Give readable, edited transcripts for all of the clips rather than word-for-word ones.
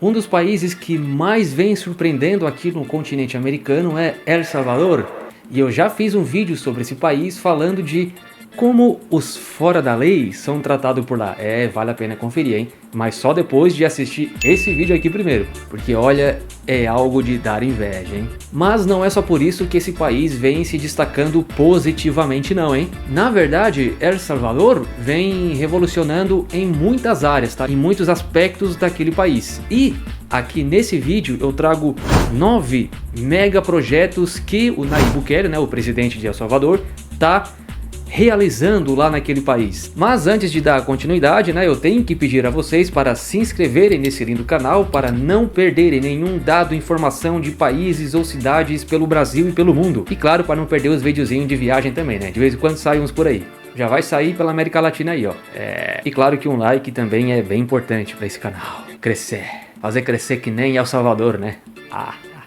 Um dos países que mais vem surpreendendo aqui no continente americano é El Salvador. E eu já fiz um vídeo sobre esse país falando de como os fora da lei são tratados por lá. Vale a pena conferir, hein? Mas só depois de assistir esse vídeo aqui primeiro. Porque olha, é algo de dar inveja, hein? Mas não é só por isso que esse país vem se destacando positivamente não, hein? Na verdade, El Salvador vem revolucionando em muitas áreas, tá? Em muitos aspectos daquele país. E aqui nesse vídeo eu trago 9 megaprojetos que o Nayib Bukele, né, o presidente de El Salvador, tá realizando lá naquele país. Mas antes de dar continuidade, né, eu tenho que pedir a vocês para se inscreverem nesse lindo canal para não perderem nenhum dado, informação de países ou cidades pelo Brasil e pelo mundo. E claro, para não perder os videozinhos de viagem também, né? De vez em quando saem uns por aí. Já vai sair pela América Latina aí, ó. E claro que um like também é bem importante para esse canal crescer. Fazer crescer que nem El Salvador, né?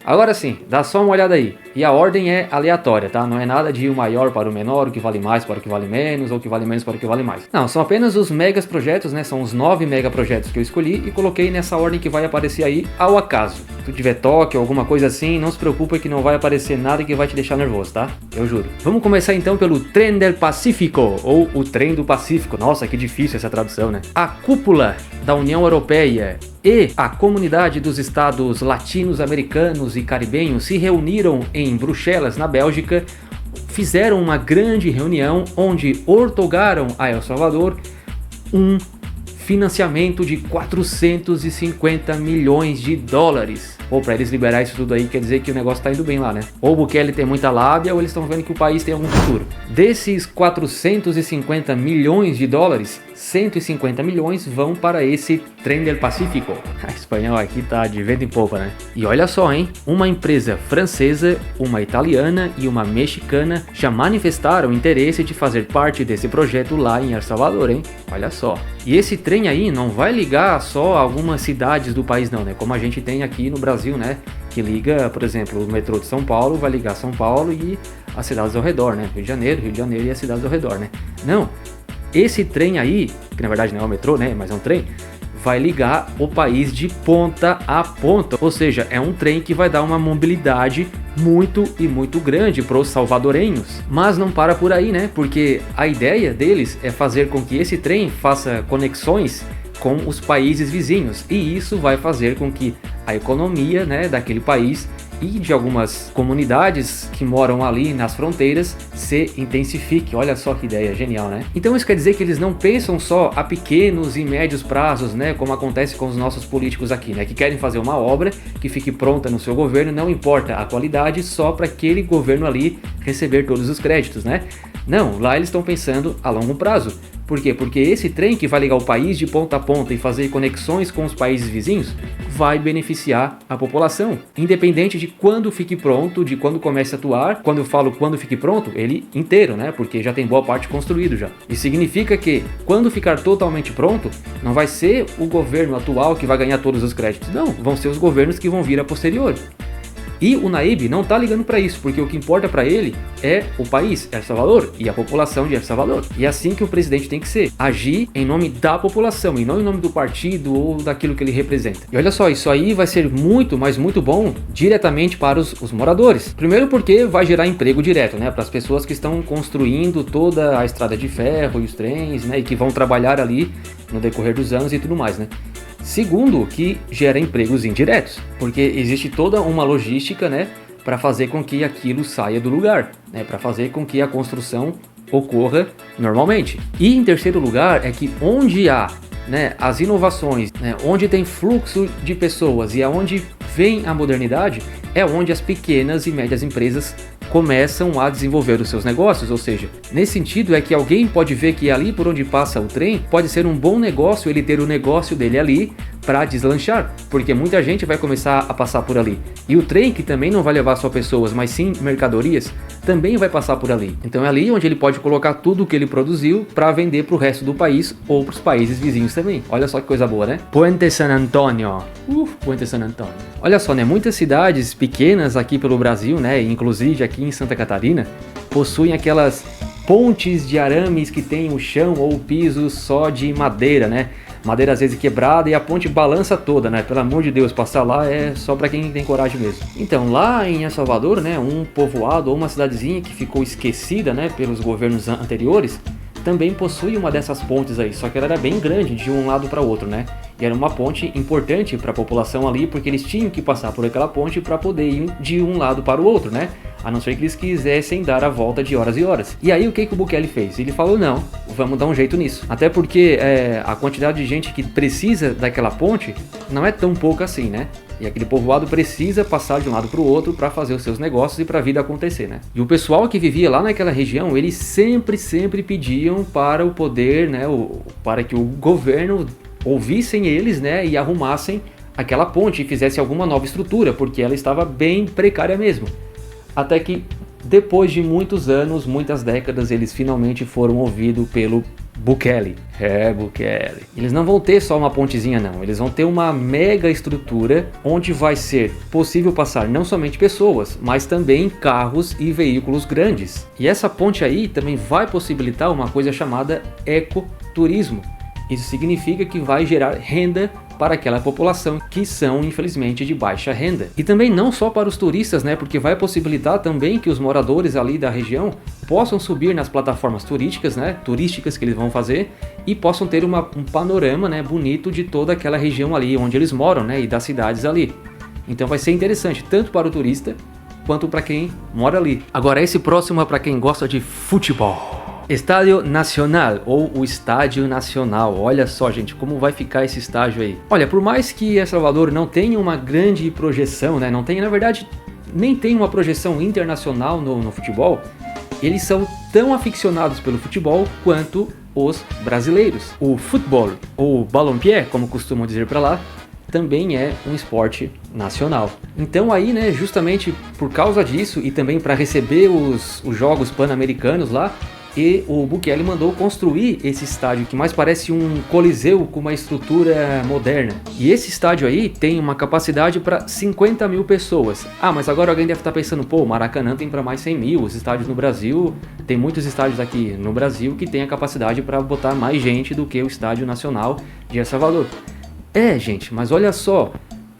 Agora sim, dá só uma olhada aí. E a ordem é aleatória, tá? Não é nada de o maior para o menor, o que vale mais para o que vale menos, ou o que vale menos para o que vale mais. Não, são apenas os megas projetos, né? São os 9 megaprojetos que eu escolhi e coloquei nessa ordem que vai aparecer aí ao acaso. Se tu tiver toque ou alguma coisa assim, não se preocupa que não vai aparecer nada que vai te deixar nervoso, tá? Eu juro. Vamos começar então pelo Tren del Pacífico, ou o Trem do Pacífico. Nossa, que difícil essa tradução, né? A cúpula da União Europeia e a comunidade dos estados latinos-americanos e caribenhos se reuniram em Bruxelas, na Bélgica, fizeram uma grande reunião onde outorgaram a El Salvador um financiamento de 450 milhões de dólares. Ou para eles liberar isso tudo aí, quer dizer que o negócio tá indo bem lá, né? Ou o Bukele tem muita lábia, ou eles estão vendo que o país tem algum futuro. Desses 450 milhões de dólares, 150 milhões vão para esse Trem del Pacífico. A espanhol aqui tá de vento em popa, né? E olha só, hein? Uma empresa francesa, uma italiana e uma mexicana já manifestaram interesse de fazer parte desse projeto lá em El Salvador, hein? Olha só. E esse trem aí não vai ligar só algumas cidades do país não, né? Como a gente tem aqui no Brasil, né? Que liga, por exemplo, o metrô de São Paulo vai ligar São Paulo e as cidades ao redor, né? Rio de Janeiro e as cidades ao redor, né? Não. Esse trem aí, que na verdade não é o metrô, né? Mas é um trem, vai ligar o país de ponta a ponta. Ou seja, é um trem que vai dar uma mobilidade muito grande para os salvadorenhos. Mas não para por aí, né? Porque a ideia deles é fazer com que esse trem faça conexões com os países vizinhos. E isso vai fazer com que a economia, né, daquele país e de algumas comunidades que moram ali nas fronteiras se intensifique. Olha só que ideia genial, né? Então isso quer dizer que eles não pensam só a pequenos e médios prazos, né? Como acontece com os nossos políticos aqui, né? Que querem fazer uma obra que fique pronta no seu governo, não importa a qualidade, só para aquele governo ali receber todos os créditos, né? Não, lá eles estão pensando a longo prazo. Por quê? Porque esse trem que vai ligar o país de ponta a ponta e fazer conexões com os países vizinhos vai beneficiar a população. Independente de quando fique pronto, de quando comece a atuar. Quando eu falo quando fique pronto, ele inteiro, né? Porque já tem boa parte construído já. Isso significa que quando ficar totalmente pronto, não vai ser o governo atual que vai ganhar todos os créditos. Não, vão ser os governos que vão vir a posterior. E o Nayib não tá ligando para isso, porque o que importa para ele é o país, El Salvador, e a população de El Salvador. E é assim que o presidente tem que ser, agir em nome da população, e não em nome do partido ou daquilo que ele representa. E olha só, isso aí vai ser muito, mas muito bom diretamente para os moradores. Primeiro porque vai gerar emprego direto, né, para as pessoas que estão construindo toda a estrada de ferro e os trens, né, e que vão trabalhar ali no decorrer dos anos e tudo mais, né. Segundo, que gera empregos indiretos, porque existe toda uma logística, né, para fazer com que aquilo saia do lugar, né, para fazer com que a construção ocorra normalmente. E em terceiro lugar é que onde há, né, as inovações, né, onde tem fluxo de pessoas e aonde vem a modernidade, é onde as pequenas e médias empresas começam a desenvolver os seus negócios. Ou seja, nesse sentido é que alguém pode ver que ali por onde passa o trem pode ser um bom negócio ele ter o negócio dele ali para deslanchar, porque muita gente vai começar a passar por ali. E o trem, que também não vai levar só pessoas, mas sim mercadorias, também vai passar por ali. Então é ali onde ele pode colocar tudo o que ele produziu para vender para o resto do país ou para os países vizinhos também. Olha só que coisa boa, né? Puente San Antonio. Puente San Antonio. Olha só, né? Muitas cidades pequenas aqui pelo Brasil, né? Inclusive aqui em Santa Catarina, possuem aquelas pontes de arames que tem o chão ou o piso só de madeira, né? madeira às vezes quebrada e a ponte balança toda, né? Pelo amor de Deus, passar lá é só para quem tem coragem mesmo. Então, lá em El Salvador, né, um povoado ou uma cidadezinha que ficou esquecida, né, pelos governos anteriores, também possui uma dessas pontes aí, só que ela era bem grande de um lado para o outro, né? E era uma ponte importante para a população ali, porque eles tinham que passar por aquela ponte para poder ir de um lado para o outro, né? A não ser que eles quisessem dar a volta de horas e horas. E aí o que o Bukele fez? Ele falou, não, vamos dar um jeito nisso. Até porque a quantidade de gente que precisa daquela ponte não é tão pouca assim, né? E aquele povoado precisa passar de um lado para o outro para fazer os seus negócios e para a vida acontecer, né? E o pessoal que vivia lá naquela região, eles sempre pediam para o poder, né? Para que o governo ouvissem eles, né? E arrumassem aquela ponte e fizesse alguma nova estrutura, porque ela estava bem precária mesmo. Até que, depois de muitos anos, muitas décadas, eles finalmente foram ouvidos pelo Bukele. Bukele. Eles não vão ter só uma pontezinha não, eles vão ter uma mega estrutura onde vai ser possível passar não somente pessoas, mas também carros e veículos grandes. E essa ponte aí também vai possibilitar uma coisa chamada ecoturismo. Isso significa que vai gerar renda para aquela população que são, infelizmente, de baixa renda. E também não só para os turistas, né? Porque vai possibilitar também que os moradores ali da região possam subir nas plataformas turísticas, né? Turísticas que eles vão fazer e possam ter um panorama, né, bonito de toda aquela região ali onde eles moram, né? E das cidades ali. Então vai ser interessante tanto para o turista quanto para quem mora ali. Agora esse próximo é para quem gosta de futebol. Estádio Nacional, ou o Estádio Nacional. Olha só, gente, como vai ficar esse estádio aí. Olha, por mais que El Salvador não tenha uma grande projeção, né? Não tem, na verdade, nem tem uma projeção internacional no futebol, eles são tão aficionados pelo futebol quanto os brasileiros. O futebol, ou ballon-pied, como costumam dizer para lá, também é um esporte nacional. Então aí, né, justamente por causa disso e também para receber os Jogos Pan-Americanos lá, e o Bukele mandou construir esse estádio que mais parece um coliseu com uma estrutura moderna. E esse estádio aí tem uma capacidade para 50 mil pessoas. Ah, mas agora alguém deve estar pensando, pô, o Maracanã tem para mais 100 mil, os estádios no Brasil, tem muitos estádios aqui no Brasil que tem a capacidade para botar mais gente do que o Estádio Nacional de El Salvador. Gente, mas olha só,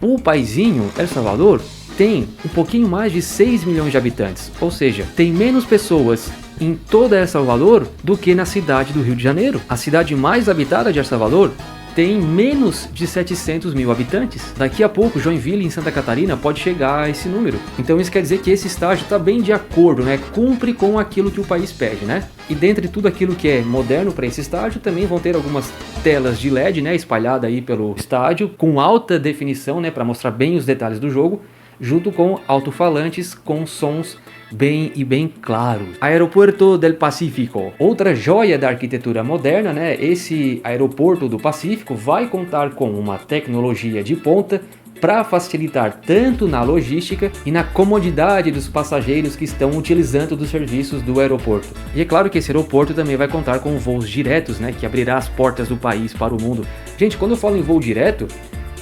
o paizinho El Salvador tem um pouquinho mais de 6 milhões de habitantes, ou seja, tem menos pessoas em toda El Salvador do que na cidade do Rio de Janeiro. A cidade mais habitada de El Salvador tem menos de 700 mil habitantes. Daqui a pouco, Joinville, em Santa Catarina, pode chegar a esse número. Então isso quer dizer que esse estádio está bem de acordo, né? Cumpre com aquilo que o país pede, né? E dentre tudo aquilo que é moderno para esse estádio, também vão ter algumas telas de LED, né? Espalhadas aí pelo estádio, com alta definição, né? Para mostrar bem os detalhes do jogo, junto com alto-falantes com sons bem claros. Aeroporto del Pacífico, outra joia da arquitetura moderna, né? Esse aeroporto do Pacífico vai contar com uma tecnologia de ponta para facilitar tanto na logística e na comodidade dos passageiros que estão utilizando dos serviços do aeroporto. E é claro que esse aeroporto também vai contar com voos diretos, né? Que abrirá as portas do país para o mundo. Gente, quando eu falo em voo direto,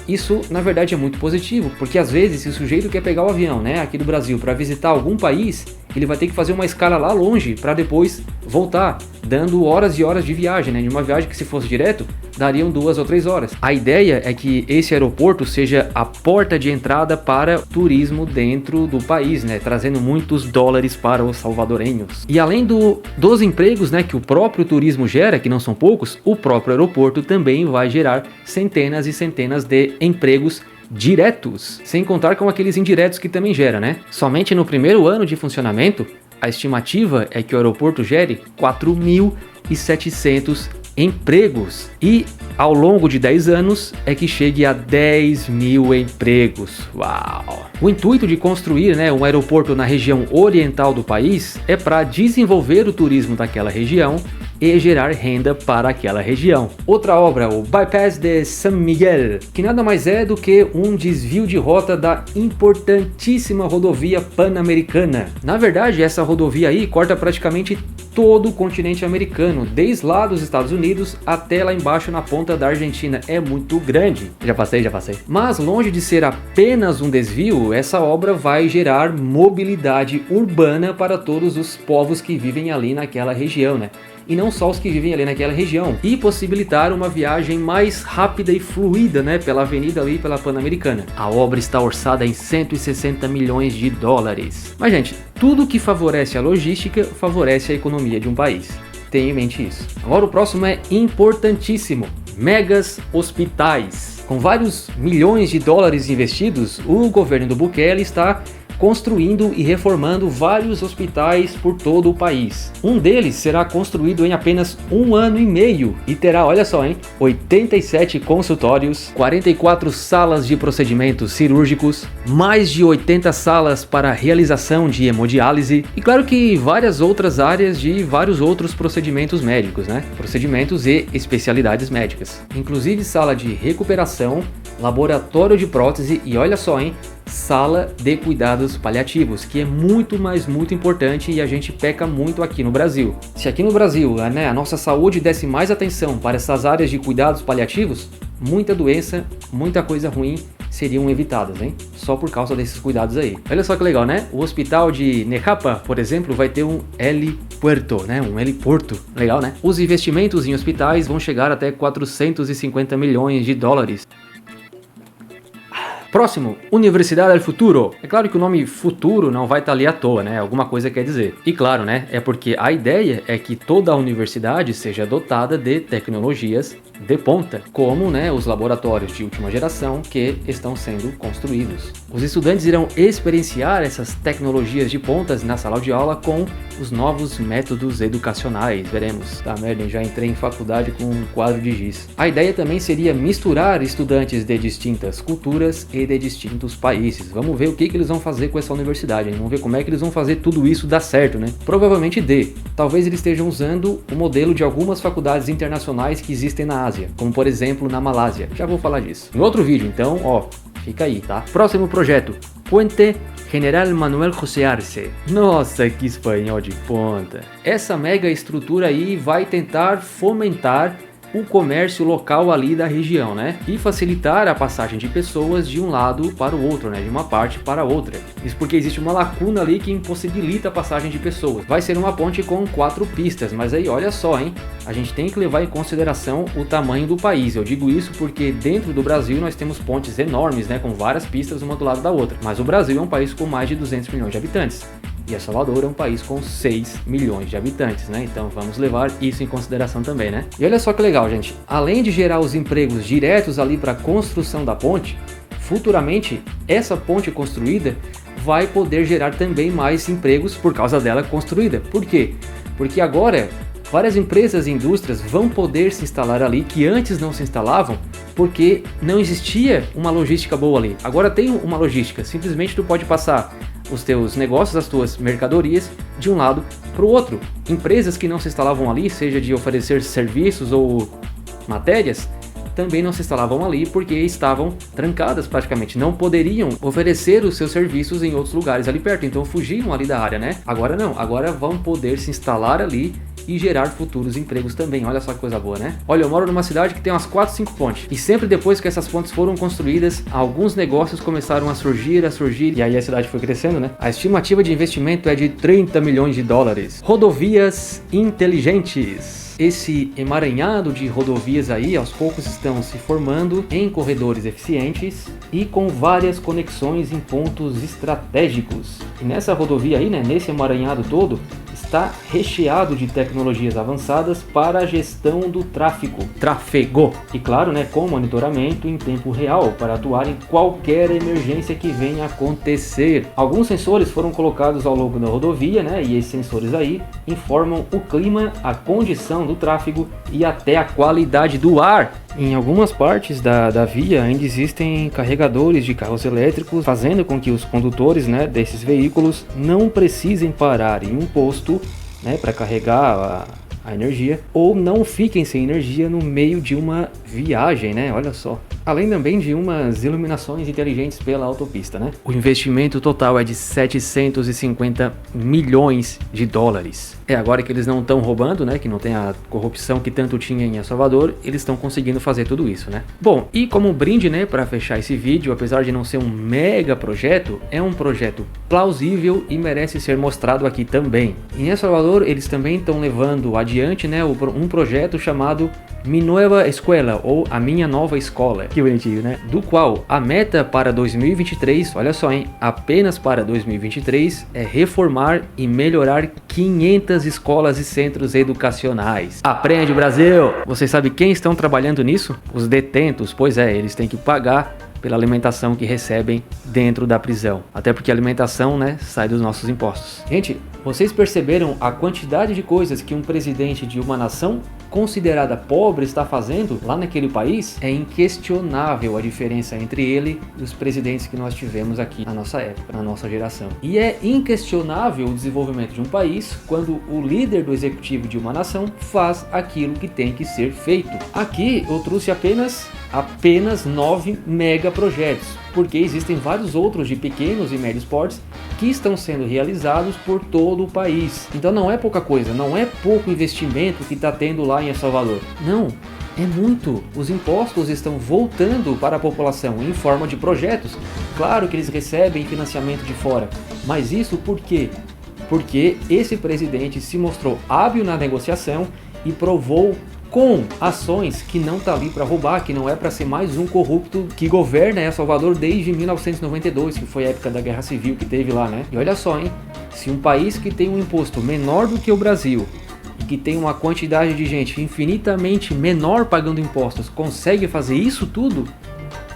isso na verdade é muito positivo, porque às vezes se o sujeito quer pegar o avião, né, aqui do Brasil para visitar algum país, ele vai ter que fazer uma escala lá longe para depois voltar, dando horas e horas de viagem, né, de uma viagem que se fosse direto, dariam 2 ou 3 horas. A ideia é que esse aeroporto seja a porta de entrada para turismo dentro do país, né, trazendo muitos dólares para os salvadorenhos. E além dos empregos, né, que o próprio turismo gera, que não são poucos, o próprio aeroporto também vai gerar centenas e centenas de empregos diretos, sem contar com aqueles indiretos que também gera, né? Somente no primeiro ano de funcionamento, a estimativa é que o aeroporto gere 4.700 empregos e ao longo de 10 anos é que chegue a 10 mil empregos. Uau! O intuito de construir, né, um aeroporto na região oriental do país é para desenvolver o turismo daquela região e gerar renda para aquela região. Outra obra, o Bypass de San Miguel, que nada mais é do que um desvio de rota da importantíssima rodovia Pan-Americana. Na verdade, essa rodovia aí corta praticamente todo o continente americano, desde lá dos Estados Unidos até lá embaixo na ponta da Argentina. É muito grande. Já passei. Mas longe de ser apenas um desvio, essa obra vai gerar mobilidade urbana para todos os povos que vivem ali naquela região, né? e não só os que vivem ali naquela região, e possibilitar uma viagem mais rápida e fluida, né, pela avenida ali, pela Pan-Americana. A obra está orçada em 160 milhões de dólares. Mas gente, tudo que favorece a logística favorece a economia de um país. Tenha em mente isso. Agora o próximo é importantíssimo: megas hospitais. Com vários milhões de dólares investidos, o governo do Bukele está construindo e reformando vários hospitais por todo o país. Um deles será construído em apenas 1 ano e meio e terá, olha só, 87 consultórios, 44 salas de procedimentos cirúrgicos, mais de 80 salas para realização de hemodiálise e claro que várias outras áreas de vários outros procedimentos médicos, né? Procedimentos e especialidades médicas. Inclusive sala de recuperação, laboratório de prótese e olha só, sala de cuidados paliativos, que é muito importante e a gente peca muito aqui no Brasil. Se aqui no Brasil, né, a nossa saúde desse mais atenção para essas áreas de cuidados paliativos, muita doença, muita coisa ruim seriam evitadas, só por causa desses cuidados aí. Olha só que legal, né? O hospital de Necapa, por exemplo, vai ter um helipuerto, né? Um heliporto. Legal, né? Os investimentos em hospitais vão chegar até 450 milhões de dólares. Próximo, Universidade del Futuro. É claro que o nome futuro não vai estar ali à toa, né? Alguma coisa quer dizer. E claro, né? É porque a ideia é que toda a universidade seja dotada de tecnologias de ponta, como, né, os laboratórios de última geração que estão sendo construídos. Os estudantes irão experienciar essas tecnologias de pontas na sala de aula com os novos métodos educacionais. Veremos. Tá merda, já entrei em faculdade com um quadro de giz. A ideia também seria misturar estudantes de distintas culturas e de distintos países. Vamos ver o que eles vão fazer com essa universidade, Vamos ver como é que eles vão fazer tudo isso dar certo, né? Provavelmente dê. Talvez eles estejam usando o modelo de algumas faculdades internacionais que existem na Ásia, como por exemplo na Malásia. Já vou falar disso em outro vídeo, então, fica aí, tá? Próximo projeto, Puente General Manuel José Arce. Nossa, que espanhol de ponta. Essa mega estrutura aí vai tentar fomentar o comércio local ali da região, né? E facilitar a passagem de pessoas de um lado para o outro, né? De uma parte para outra. Isso porque existe uma lacuna ali que impossibilita a passagem de pessoas. Vai ser uma ponte com 4 pistas, mas aí olha só, a gente tem que levar em consideração o tamanho do país. Eu digo isso porque dentro do Brasil nós temos pontes enormes, né? Com várias pistas uma do lado da outra. Mas o Brasil é um país com mais de 200 milhões de habitantes. E El Salvador é um país com 6 milhões de habitantes, né? Então vamos levar isso em consideração também, né? E olha só que legal, gente. Além de gerar os empregos diretos ali para a construção da ponte, futuramente essa ponte construída vai poder gerar também mais empregos por causa dela construída. Por quê? Porque agora várias empresas e indústrias vão poder se instalar ali que antes não se instalavam porque não existia uma logística boa ali. Agora tem uma logística, simplesmente tu pode passar os teus negócios, as tuas mercadorias de um lado para o outro. Empresas que não se instalavam ali, seja de oferecer serviços ou matérias, também não se instalavam ali porque estavam trancadas praticamente, não poderiam oferecer os seus serviços em outros lugares ali perto, então fugiam ali da área, né? Agora não, agora vão poder se instalar ali e gerar futuros empregos também. Olha só que coisa boa, né? Olha, eu moro numa cidade que tem umas 4, 5 pontes. E sempre depois que essas pontes foram construídas, alguns negócios começaram a surgir, e aí a cidade foi crescendo, né? A estimativa de investimento é de 30 milhões de dólares. Rodovias inteligentes. Esse emaranhado de rodovias aí, aos poucos estão se formando em corredores eficientes e com várias conexões em pontos estratégicos. E nessa rodovia aí, né, nesse emaranhado todo, está recheado de tecnologias avançadas para a gestão do tráfego. E claro, né, com monitoramento em tempo real para atuar em qualquer emergência que venha a acontecer. Alguns sensores foram colocados ao longo da rodovia, né, e esses sensores aí informam o clima, a condição do tráfego e até a qualidade do ar. Em algumas partes da via ainda existem carregadores de carros elétricos, fazendo com que os condutores, né, desses veículos não precisem parar em um posto, né, para carregar a energia, ou não fiquem sem energia no meio de uma viagem, né? Olha só. Além também de umas iluminações inteligentes pela autopista, né? O investimento total é de 750 milhões de dólares. Agora que eles não estão roubando, né? Que não tem a corrupção que tanto tinha em El Salvador, eles estão conseguindo fazer tudo isso, né? Bom, e como brinde, né, para fechar esse vídeo, apesar de não ser um mega projeto, é um projeto plausível e merece ser mostrado aqui também. Em El Salvador, eles também estão levando adiante adiante, né, um projeto chamado Mi Nueva Escuela, ou A Minha Nova Escola, que bonitinho, né? Do qual a meta para 2023, olha só, hein, apenas para 2023, é reformar e melhorar 500 escolas e centros educacionais. Aprende, Brasil! Vocês sabem quem estão trabalhando nisso? Os detentos, pois é, eles têm que pagar pela alimentação que recebem dentro da prisão. Até porque a alimentação, né, sai dos nossos impostos. Gente, vocês perceberam a quantidade de coisas que um presidente de uma nação considerada pobre está fazendo lá naquele país? É inquestionável a diferença entre ele e os presidentes que nós tivemos aqui na nossa época, na nossa geração. E é inquestionável o desenvolvimento de um país quando o líder do executivo de uma nação faz aquilo que tem que ser feito. Aqui eu trouxe apenas 9 megaprojetos, porque existem vários outros de pequenos e médios portes que estão sendo realizados por todo o país. Então não é pouca coisa, não é pouco investimento que está tendo lá em El Salvador. Não, é muito. Os impostos estão voltando para a população em forma de projetos. Claro que eles recebem financiamento de fora, mas isso por quê? Porque esse presidente se mostrou hábil na negociação e provou com ações que não tá ali para roubar, que não é para ser mais um corrupto que governa El Salvador desde 1992, que foi a época da Guerra Civil que teve lá, né? E olha só, hein? Se um país que tem um imposto menor do que o Brasil e que tem uma quantidade de gente infinitamente menor pagando impostos consegue fazer isso tudo,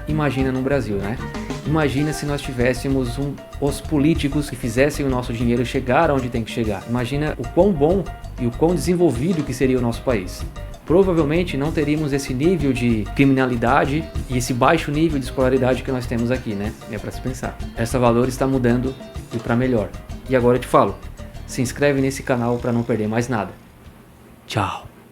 imagina no Brasil, né? Imagina se nós tivéssemos os políticos que fizessem o nosso dinheiro chegar onde tem que chegar. Imagina o quão bom e o quão desenvolvido que seria o nosso país. Provavelmente não teríamos esse nível de criminalidade e esse baixo nível de escolaridade que nós temos aqui, né? É para se pensar. El Salvador está mudando e para melhor. E agora eu te falo, se inscreve nesse canal para não perder mais nada. Tchau!